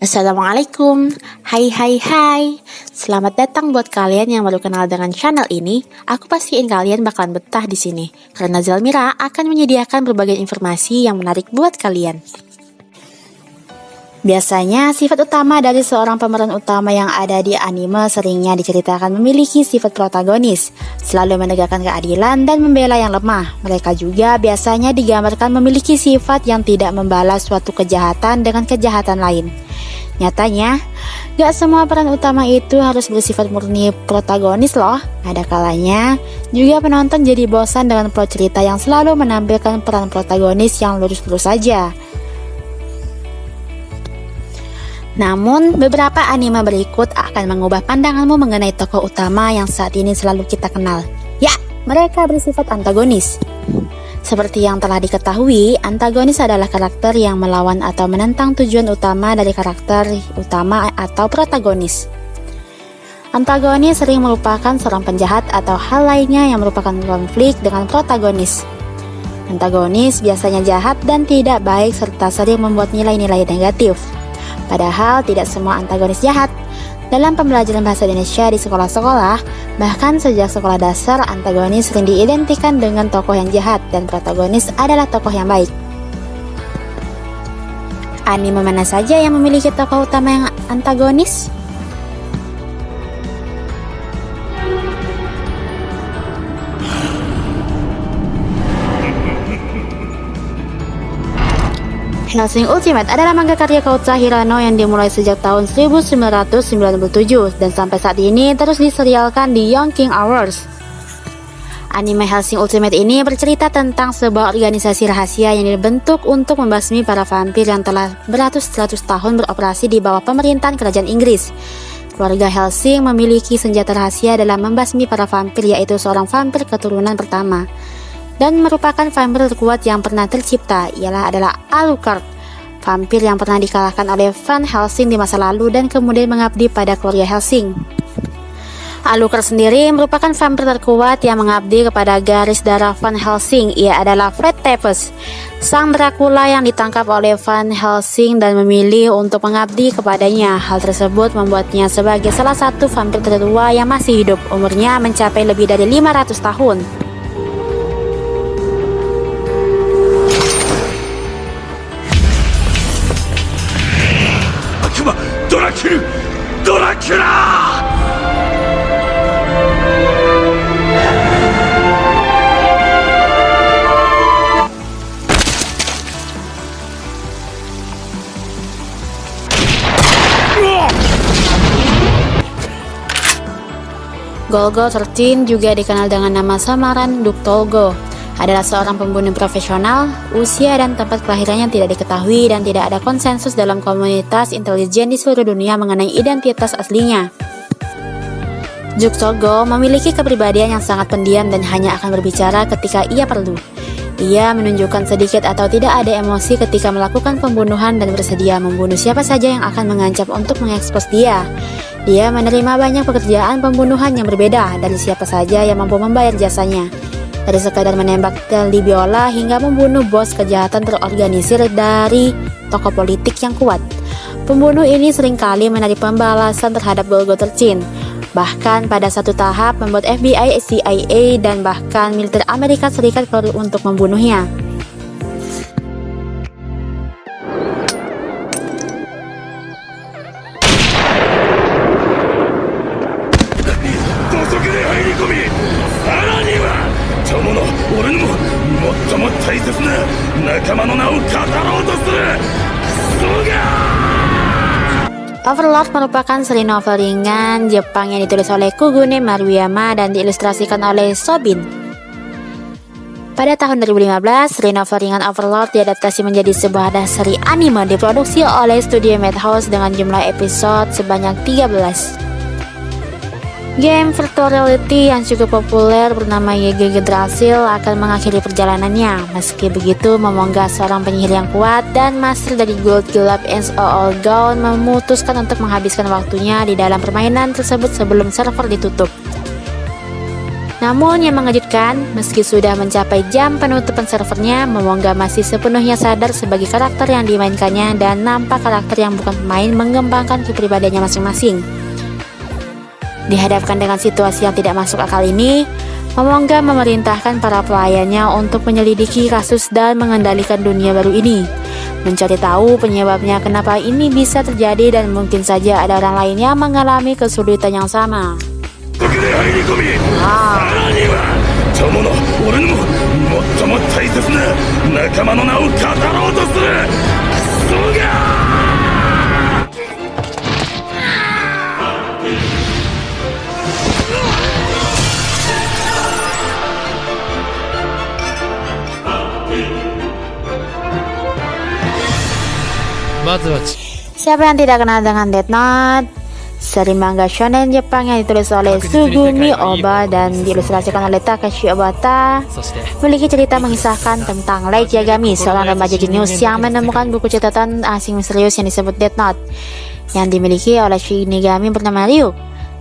Assalamualaikum, hai. Selamat datang buat kalian yang baru kenal dengan channel ini. Aku pastiin kalian bakalan betah di sini karena Zelmira akan menyediakan berbagai informasi yang menarik buat kalian. Biasanya sifat utama dari seorang pemeran utama yang ada di anime seringnya diceritakan memiliki sifat protagonis, selalu menegakkan keadilan dan membela yang lemah. Mereka juga biasanya digambarkan memiliki sifat yang tidak membalas suatu kejahatan dengan kejahatan lain. Nyatanya, gak semua peran utama itu harus bersifat murni protagonis loh. Ada kalanya juga penonton jadi bosan dengan plot cerita yang selalu menampilkan peran protagonis yang lurus-lurus saja. Namun, beberapa anime berikut akan mengubah pandanganmu mengenai tokoh utama yang saat ini selalu kita kenal. Ya, mereka bersifat antagonis. Seperti yang telah diketahui, antagonis adalah karakter yang melawan atau menentang tujuan utama dari karakter utama atau protagonis. Antagonis sering merupakan seorang penjahat atau hal lainnya yang merupakan konflik dengan protagonis. Antagonis biasanya jahat dan tidak baik serta sering membuat nilai-nilai negatif. Padahal tidak semua antagonis jahat. Dalam pembelajaran bahasa Indonesia di sekolah-sekolah, bahkan sejak sekolah dasar, antagonis sering diidentikan dengan tokoh yang jahat dan protagonis adalah tokoh yang baik. Anime mana saja yang memiliki tokoh utama yang antagonis? Hellsing Ultimate adalah manga karya Kouta Hirano yang dimulai sejak tahun 1997 dan sampai saat ini terus diserialkan di Young King Hours. Anime Hellsing Ultimate ini bercerita tentang sebuah organisasi rahasia yang dibentuk untuk membasmi para vampir yang telah beratus-ratus tahun beroperasi di bawah pemerintahan kerajaan Inggris. Keluarga Hellsing memiliki senjata rahasia dalam membasmi para vampir, yaitu seorang vampir keturunan pertama dan merupakan vampir terkuat yang pernah tercipta. Ialah adalah Alucard, vampir yang pernah dikalahkan oleh Van Helsing di masa lalu dan kemudian mengabdi pada keluarga Helsing. Alucard sendiri merupakan vampir terkuat yang mengabdi kepada garis darah Van Helsing. Ia adalah Fred Tepes, sang Dracula yang ditangkap oleh Van Helsing dan memilih untuk mengabdi kepadanya. Hal tersebut membuatnya sebagai salah satu vampir tertua yang masih hidup. Umurnya mencapai lebih dari 500 tahun. Dracula! Golgo 13 juga dikenal dengan nama samaran Duk Tolgo, adalah seorang pembunuh profesional. Usia dan tempat kelahirannya tidak diketahui dan tidak ada konsensus dalam komunitas intelijen di seluruh dunia mengenai identitas aslinya. Duk Tolgo memiliki kepribadian yang sangat pendiam dan hanya akan berbicara ketika ia perlu. Ia menunjukkan sedikit atau tidak ada emosi ketika melakukan pembunuhan dan bersedia membunuh siapa saja yang akan mengancam untuk mengekspos dia. Dia menerima banyak pekerjaan pembunuhan yang berbeda dari siapa saja yang mampu membayar jasanya. Dari sekadar menembak Telly Biola hingga membunuh bos kejahatan terorganisir dari tokoh politik yang kuat. Pembunuh ini seringkali menarik pembalasan terhadap Golgo 13. Bahkan pada satu tahap membuat FBI, CIA, dan bahkan militer Amerika Serikat perlu untuk membunuhnya. Overlord merupakan seri novel ringan Jepang yang ditulis oleh Kugune Maruyama dan diilustrasikan oleh Sobin. Pada tahun 2015, seri novel ringan Overlord diadaptasi menjadi sebuah seri anime diproduksi oleh studio Madhouse dengan jumlah episode sebanyak 13. Game virtual reality yang cukup populer bernama YG Yggdrasil akan mengakhiri perjalanannya. Meski begitu, Momonga, seorang penyihir yang kuat dan master dari Guild Gelap Ends All Gone, memutuskan untuk menghabiskan waktunya di dalam permainan tersebut sebelum server ditutup. Namun yang mengejutkan, meski sudah mencapai jam penutupan servernya, Momonga masih sepenuhnya sadar sebagai karakter yang dimainkannya dan nampak karakter yang bukan pemain mengembangkan kepribadiannya masing-masing. Dihadapkan dengan situasi yang tidak masuk akal ini, Momonga memerintahkan para pelayannya untuk menyelidiki kasus dan mengendalikan dunia baru ini, mencari tahu penyebabnya kenapa ini bisa terjadi dan mungkin saja ada orang lain yang mengalami kesulitan yang sama. Siapa yang tidak kenal dengan Death Note? Seri manga shonen Jepang yang ditulis oleh Sugumi Oba dan diilustrasikan oleh Takashi Obata, memiliki cerita mengisahkan tentang Light Yagami, seorang remaja jenius yang menemukan buku catatan asing misterius yang disebut Death Note yang dimiliki oleh Shinigami bernama Ryuk,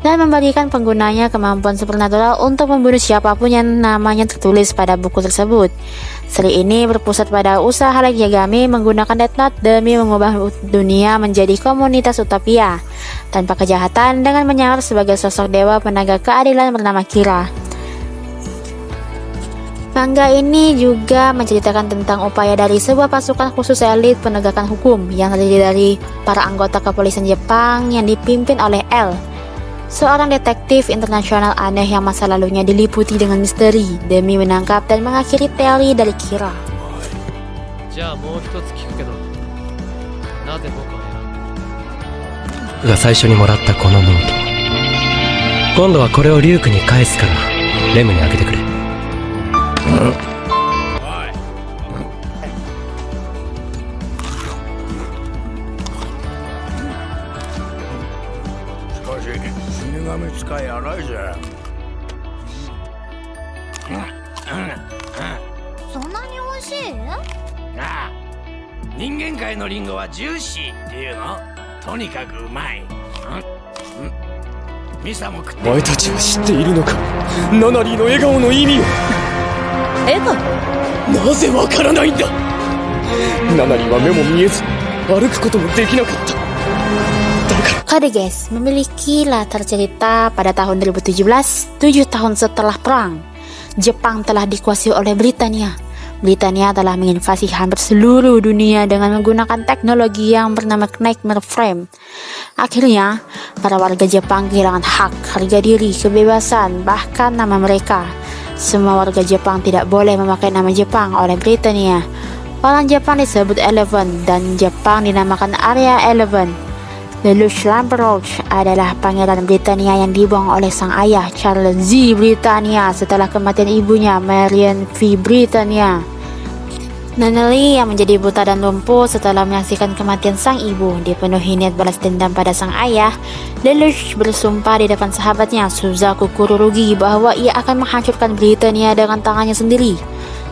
dan memberikan penggunanya kemampuan supernatural untuk membunuh siapapun yang namanya tertulis pada buku tersebut. Seri ini berpusat pada usaha Light Yagami menggunakan Death Note demi mengubah dunia menjadi komunitas utopia tanpa kejahatan dengan menyamar sebagai sosok dewa penegak keadilan bernama Kira. Manga ini juga menceritakan tentang upaya dari sebuah pasukan khusus elit penegakan hukum yang terdiri dari para anggota kepolisian Jepang yang dipimpin oleh L, seorang detektif internasional aneh yang masa lalunya diliputi dengan misteri demi menangkap dan mengakhiri teori dari Kira. が最初にもらったこのノート、今度はこれをリュウクに返すからレムにあげてくれ。死神使い荒いぜ。そんなに美味しい？ああ、人間界のリンゴはジューシーっていうの。とにかくうまい。ミサも食って。お前たちは知っているのか、ナナリーの笑顔の意味を。笑顔？なぜわからないんだ。ナナリーは目も見えず歩くこともできなかった。 Kodeges memiliki latar cerita pada tahun 2017, 7 tahun setelah perang. Jepang telah dikuasai oleh Britania. Britania telah menginvasi hampir seluruh dunia dengan menggunakan teknologi yang bernama Nightmare Frame. Akhirnya, para warga Jepang kehilangan hak, harga diri, kebebasan, bahkan nama mereka. Semua warga Jepang tidak boleh memakai nama Jepang oleh Britania. Orang Jepang disebut Eleven dan Jepang dinamakan Area Eleven. Lelouch Lamperouche adalah pangeran Britania yang dibuang oleh sang ayah Charles Z. Britania setelah kematian ibunya Marion V. Britania. Nunnally yang menjadi buta dan lumpuh setelah menyaksikan kematian sang ibu dipenuhi niat balas dendam pada sang ayah. Lelouch bersumpah di depan sahabatnya Suzaku Kururugi bahwa ia akan menghancurkan Britania dengan tangannya sendiri.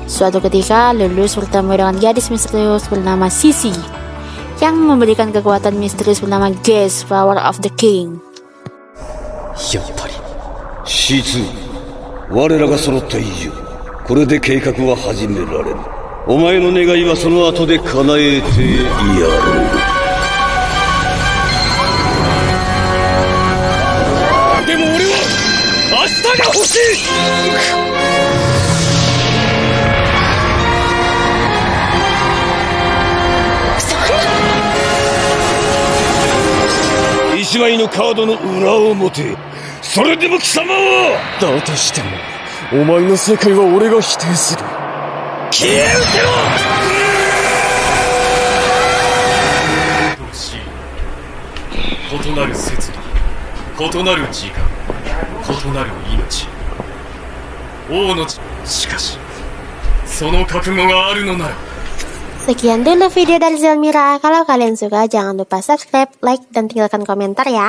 Suatu ketika Lelouch bertemu dengan gadis misterius bernama Sisi yang memberikan kekuatan misterius bernama Geas Power of the King. やっぱり C2 我らが揃った以上これで計画は始められる。お前の願いはその後で叶えてやろう。でも俺は明日が欲しい。一枚のカードの裏表、それでも貴様は。だとしてもお前の世界は俺が否定する。消え失せろ。異なる摂理、異なる時間、異なる命、王のしかしその覚悟があるのなら。 Sekian dulu video dari Zelmira. Kalau kalian suka jangan lupa subscribe, like, dan tinggalkan komentar ya.